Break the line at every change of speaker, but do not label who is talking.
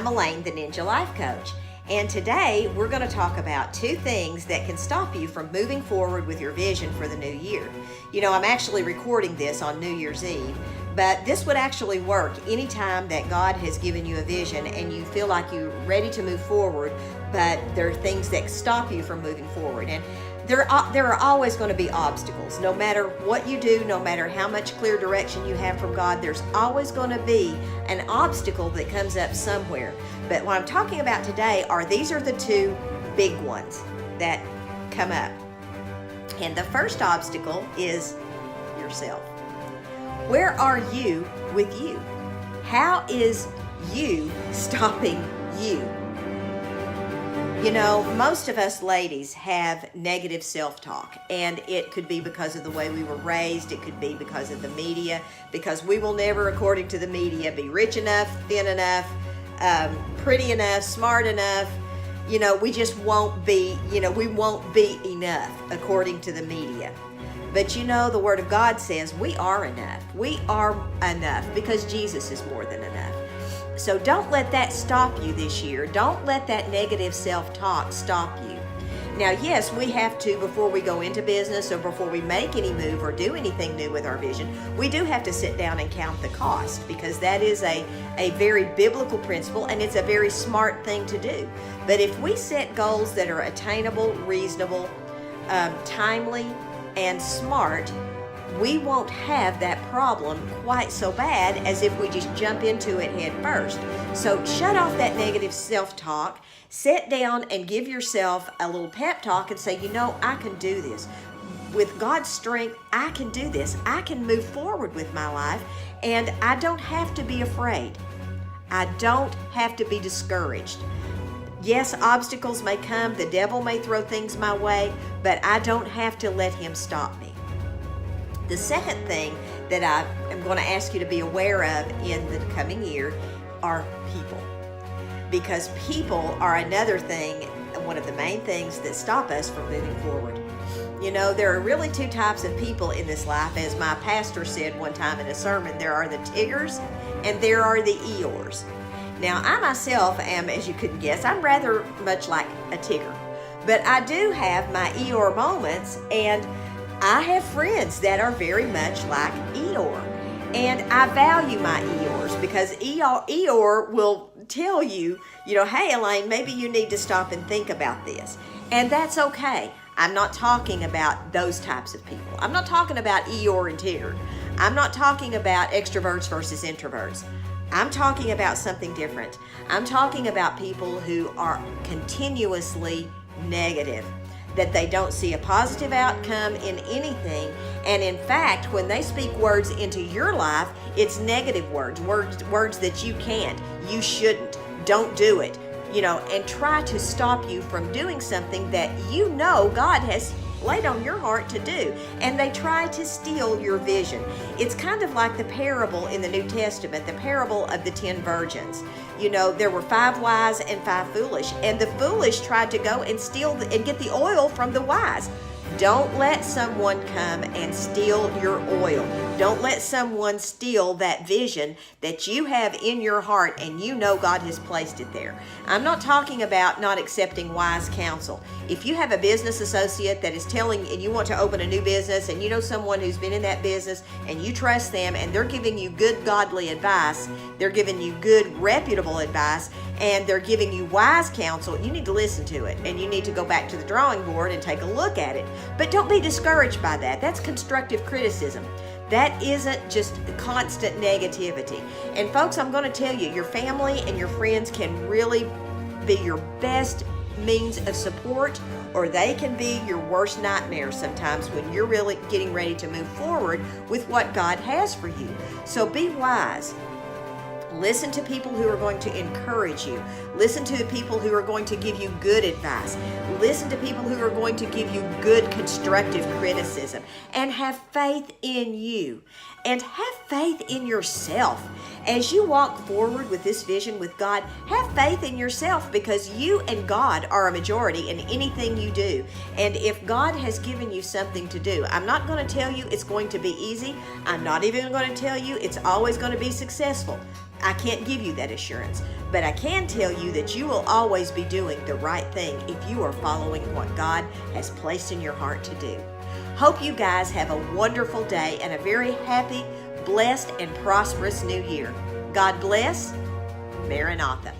I'm Elaine, the Ninja Life Coach, and today we're going to talk about 2 things that can stop you from moving forward with your vision for the new year. You know, I'm actually recording this on New Year's Eve, but this would actually work anytime that God has given you a vision and you feel like you're ready to move forward, but there are things that stop you from moving forward. And there are always going to be obstacles. No matter what you do, no matter how much clear direction you have from God, there's always going to be an obstacle that comes up somewhere. But what I'm talking about today these are the 2 big ones that come up. And the first obstacle is yourself. Where are you with you? How is you stopping you? You know, most of us ladies have negative self-talk, and it could be because of the way we were raised. It could be because of the media, because we will never, according to the media, be rich enough, thin enough, pretty enough, smart enough. You know, we just won't be, we won't be enough, according to the media. But you know, the Word of God says we are enough. We are enough because Jesus is more than enough. So don't let that stop you this year. Don't let that negative self-talk stop you. Now, yes, we have to, before we go into business or before we make any move or do anything new with our vision, we do have to sit down and count the cost, because that is a very biblical principle and it's a very smart thing to do. But if we set goals that are attainable, reasonable, timely, and smart, we won't have that problem quite so bad as if we just jump into it head first. So shut off that negative self-talk, sit down and give yourself a little pep talk and say, I can do this. With God's strength, I can do this. I can move forward with my life, and I don't have to be afraid. I don't have to be discouraged. Yes, obstacles may come, the devil may throw things my way, but I don't have to let him stop me. The second thing that I am going to ask you to be aware of in the coming year are people. Because people are another thing, one of the main things that stop us from moving forward. You know, there are really 2 types of people in this life. As my pastor said one time in a sermon, there are the Tiggers and there are the Eeyores. Now, I myself am, as you couldn't guess, I'm rather much like a Tigger. But I do have my Eeyore moments, and I have friends that are very much like Eeyore, and I value my Eeyores because Eeyore will tell you, hey Elaine, maybe you need to stop and think about this, and that's okay. I'm not talking about those types of people. I'm not talking about Eeyore and Tigger. I'm not talking about extroverts versus introverts. I'm talking about something different. I'm talking about people who are continuously negative, that they don't see a positive outcome in anything, and in fact, when they speak words into your life, it's negative words that you can't, you shouldn't, don't do it, and try to stop you from doing something that God has laid on your heart to do, and they try to steal your vision. It's kind of like the parable in the New Testament, the parable of the 10 virgins. There were 5 wise and 5 foolish, and the foolish tried to go and steal and get the oil from the wise. Don't let someone come and steal your oil. Don't let someone steal that vision that you have in your heart and God has placed it there. I'm not talking about not accepting wise counsel. If you have a business associate that is telling, and you want to open a new business, and someone who's been in that business and you trust them and they're giving you good godly advice, they're giving you good reputable advice, and they're giving you wise counsel, you need to listen to it, and you need to go back to the drawing board and take a look at it. But don't be discouraged by that. That's constructive criticism. That isn't just constant negativity. And folks, I'm going to tell you, your family and your friends can really be your best means of support, or they can be your worst nightmare sometimes when you're really getting ready to move forward with what God has for you. So be wise. Listen to people who are going to encourage you. Listen to the people who are going to give you good advice. Listen to people who are going to give you good constructive criticism. And have faith in you. And have faith in yourself. As you walk forward with this vision with God, have faith in yourself, because you and God are a majority in anything you do. And if God has given you something to do, I'm not going to tell you it's going to be easy. I'm not even going to tell you it's always going to be successful. I can't give you that assurance, but I can tell you that you will always be doing the right thing if you are following what God has placed in your heart to do. Hope you guys have a wonderful day and a very happy, blessed, and prosperous new year. God bless. Maranatha.